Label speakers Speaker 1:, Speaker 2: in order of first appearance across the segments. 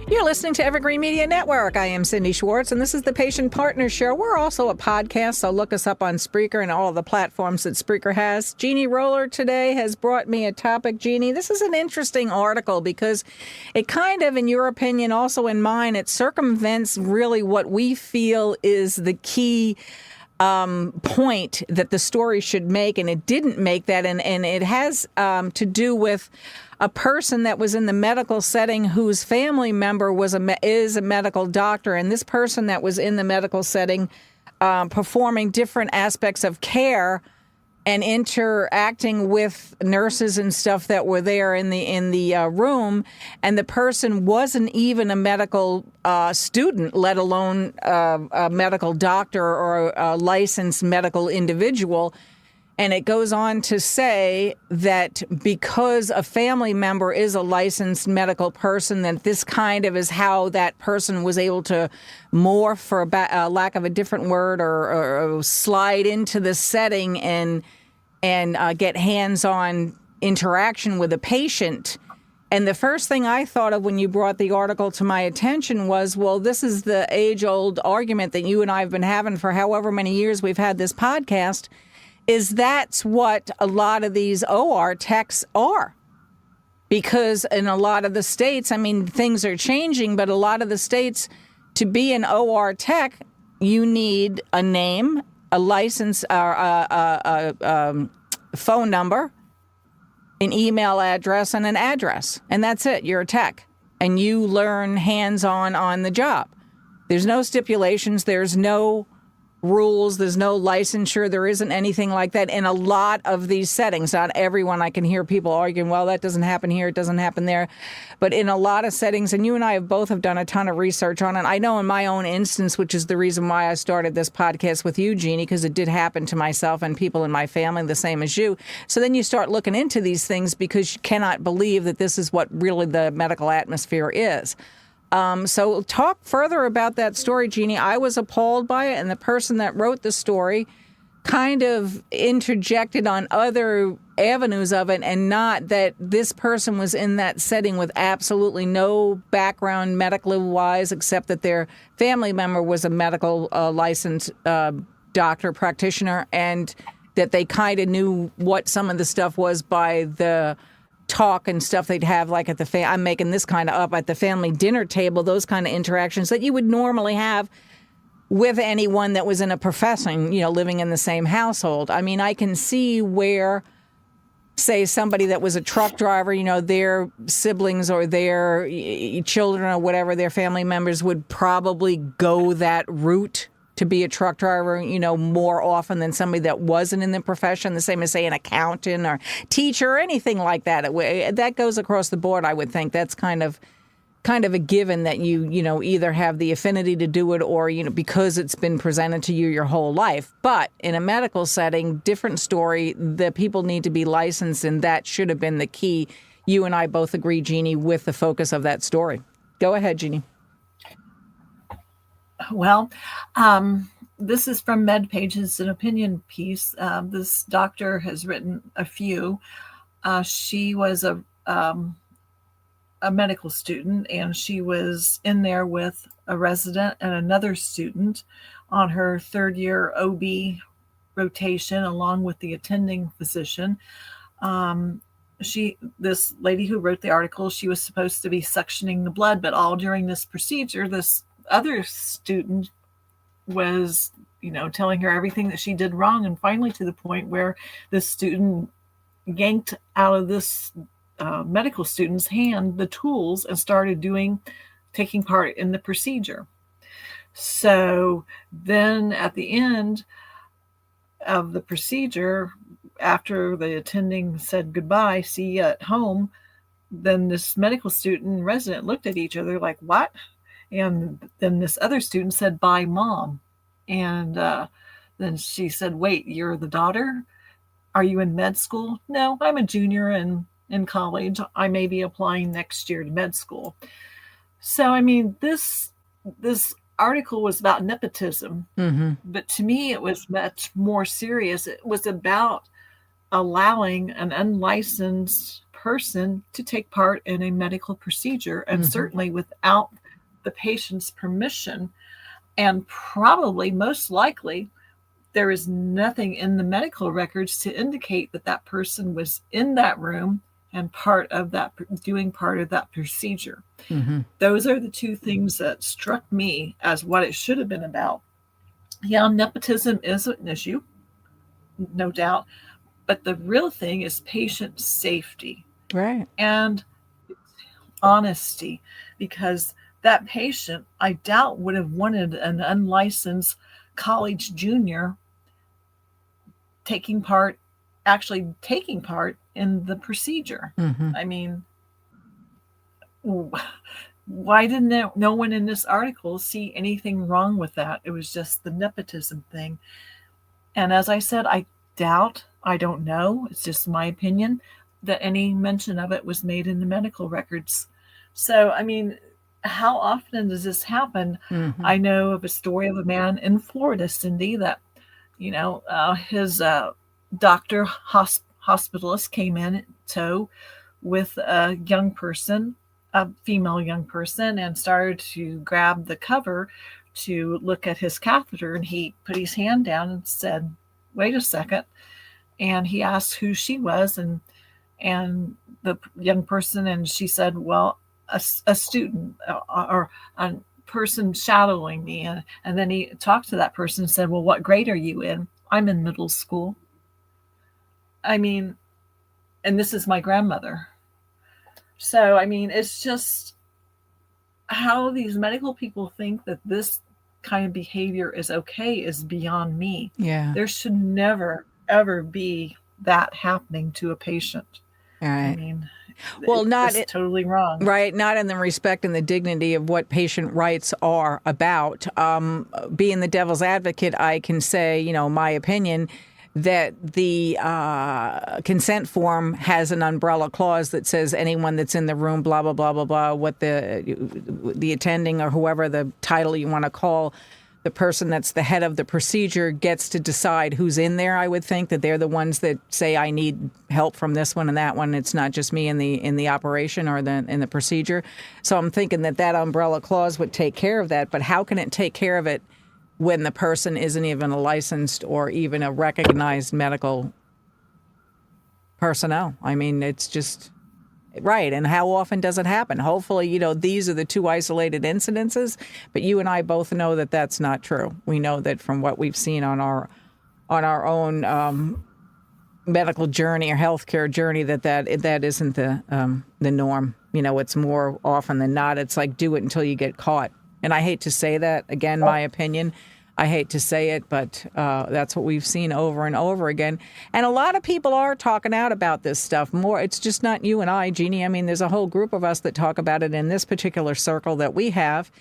Speaker 1: You're listening to Evergreen Media Network. I am Cindy Schwartz, and this is the Patient Partner Show. We're also a podcast, so look us up on Spreaker and all the platforms that Spreaker has. Jeannie Roller today has brought me a topic. Jeannie, this is an interesting article because it kind of, in your opinion, also in mine, it circumvents really what we feel is the key point that the story should make, and it didn't make that, and it has to do with a person that was in the medical setting whose family member is a medical doctor, and this person that was in the medical setting performing different aspects of care and interacting with nurses and stuff that were there in the room, and the person wasn't even a medical student, let alone a medical doctor or a licensed medical individual. And it goes on to say that because a family member is a licensed medical person, that this kind of is how that person was able to morph, for lack of a different word, or slide into the setting and get hands-on interaction with a patient. And the first thing I thought of when you brought the article to my attention was, well, this is the age-old argument that you and I have been having for however many years we've had this podcast, is that's what a lot of these OR techs are. Because in a lot of the states, I mean, things are changing, but a lot of the states, to be an OR tech, you need a name, a license, a phone number, an email address, and an address. And that's it. You're a tech. And you learn hands-on on the job. There's no stipulations. There's no rules. There's no licensure. There isn't anything like that in a lot of these settings. Not everyone. I can hear people arguing, well, that doesn't happen here, it doesn't happen there. But in a lot of settings, and you and I both have done a ton of research on it. I know in my own instance, which is the reason why I started this podcast with you, Jeannie, because it did happen to myself and people in my family the same as you. So then you start looking into these things because you cannot believe that this is what really the medical atmosphere is. So talk further about that story, Jeannie. I was appalled by it, and the person that wrote the story kind of interjected on other avenues of it, and not that this person was in that setting with absolutely no background medically wise, except that their family member was a medical licensed doctor, practitioner, and that they kind of knew what some of the stuff was by the talk and stuff they'd have, like at the I'm making this kind of up, at the family dinner table, those kind of interactions that you would normally have with anyone that was in a profession, you know, living in the same household. I mean, I can see where, say, somebody that was a truck driver, you know, their siblings or their children or whatever, their family members would probably go that route to be a truck driver, you know, more often than somebody that wasn't in the profession, the same as, say, an accountant or teacher or anything like that. That goes across the board, I would think. That's kind of a given that you know, either have the affinity to do it or, you know, because it's been presented to you your whole life. But in a medical setting, different story. The people need to be licensed, and that should have been the key. You and I both agree, Jeannie, with the focus of that story. Go ahead, Jeannie.
Speaker 2: Well, this is from MedPage. It's an opinion piece. This doctor has written a few. She was a medical student, and she was in there with a resident and another student on her third year OB rotation, along with the attending physician. This lady who wrote the article, she was supposed to be suctioning the blood, but all during this procedure, this other student was, you know, telling her everything that she did wrong, and finally to the point where this student yanked out of this medical student's hand the tools and started taking part in the procedure. So then at the end of the procedure, after the attending said goodbye, see you at home, then this medical student and resident looked at each other like, what? And then this other student said, bye, Mom. And then she said, wait, you're the daughter? Are you in med school? No, I'm a junior in college. I may be applying next year to med school. So, I mean, this article was about nepotism, but to me, it was much more serious. It was about allowing an unlicensed person to take part in a medical procedure, and certainly without the patient's permission. And probably, most likely, there is nothing in the medical records to indicate that that person was in that room and doing part of that procedure. Those are the two things that struck me as what it should have been about. Yeah, nepotism is an issue, no doubt, but the real thing is patient safety,
Speaker 1: Right.
Speaker 2: and honesty, because that patient, I doubt, would have wanted an unlicensed college junior taking part in the procedure. I mean, why didn't no one in this article see anything wrong with that? It was just the nepotism thing. And as I said, I don't know, it's just my opinion, that any mention of it was made in the medical records. So, I mean, how often does this happen? I know of a story of a man in Florida, Cindy, that, his doctor hospitalist came in tow with a female young person, and started to grab the cover to look at his catheter. And he put his hand down and said, "Wait a second." And he asked who she was, and the young person, and she said, "Well, a student or a person shadowing me." And then he talked to that person and said, "Well, what grade are you in?" "I'm in middle school." I mean, and this is my grandmother. So, I mean, it's just how these medical people think that this kind of behavior is okay is beyond me.
Speaker 1: Yeah.
Speaker 2: There should never, ever be that happening to a patient.
Speaker 1: All right.
Speaker 2: I mean,
Speaker 1: well,
Speaker 2: it's totally wrong.
Speaker 1: Right. Not in the respect and the dignity of what patient rights are about. Being the devil's advocate, I can say, my opinion, that the consent form has an umbrella clause that says anyone that's in the room, blah, blah, blah, blah, blah, what the attending or whoever the title you want to call the person that's the head of the procedure gets to decide who's in there. I would think that they're the ones that say, I need help from this one and that one. It's not just me in the operation or in the procedure. So I'm thinking that umbrella clause would take care of that. But how can it take care of it when the person isn't even a licensed or even a recognized medical personnel? I mean, it's just right. And how often does it happen? Hopefully, these are the two isolated incidences, but you and I both know that that's not true. We know that from what we've seen on our own medical journey or healthcare journey that isn't the norm. It's more often than not. It's like, do it until you get caught. And I hate to say that, again, my opinion. I hate to say it, but that's what we've seen over and over again. And a lot of people are talking out about this stuff more. It's just not you and I, Jeannie. I mean, there's a whole group of us that talk about it in this particular circle that we have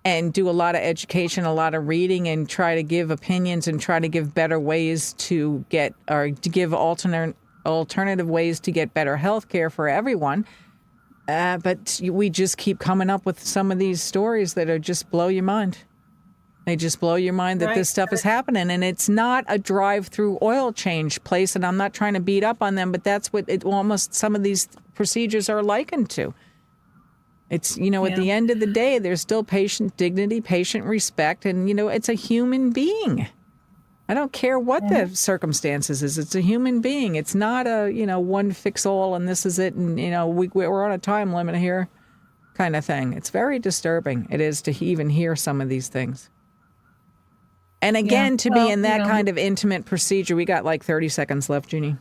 Speaker 1: and do a lot of education, a lot of reading, and try to give opinions and try to give better ways to get, or to give alternative ways to get better health care for everyone. But we just keep coming up with some of these stories that are just blow your mind. They just blow your mind that this stuff is happening. And it's not a drive-through oil change place. And I'm not trying to beat up on them, but that's what almost some of these procedures are likened to. It's, at the end of the day, there's still patient dignity, patient respect. And, it's a human being. I don't care what the circumstances is. It's a human being. It's not a, one fix all and this is it. And, we're on a time limit here kind of thing. It's very disturbing. It is to even hear some of these things. And again, to be in that kind of intimate procedure, we got like 30 seconds left, Jeannie.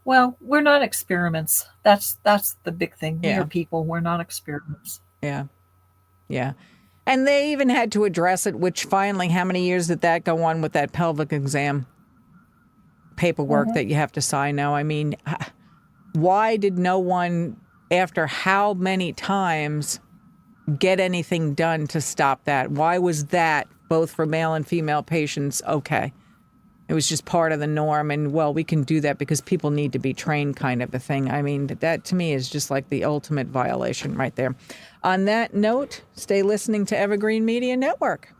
Speaker 2: Well, we're not experiments. That's the big thing. We are people. We're not experiments.
Speaker 1: Yeah. Yeah. And they even had to address it, which finally, how many years did that go on with that pelvic exam paperwork that you have to sign now? I mean, why did no one, after how many times, get anything done to stop that? Why was that, both for male and female patients, okay? It was just part of the norm, and, well, we can do that because people need to be trained kind of a thing. I mean, that to me is just like the ultimate violation right there. On that note, stay listening to Evergreen Media Network.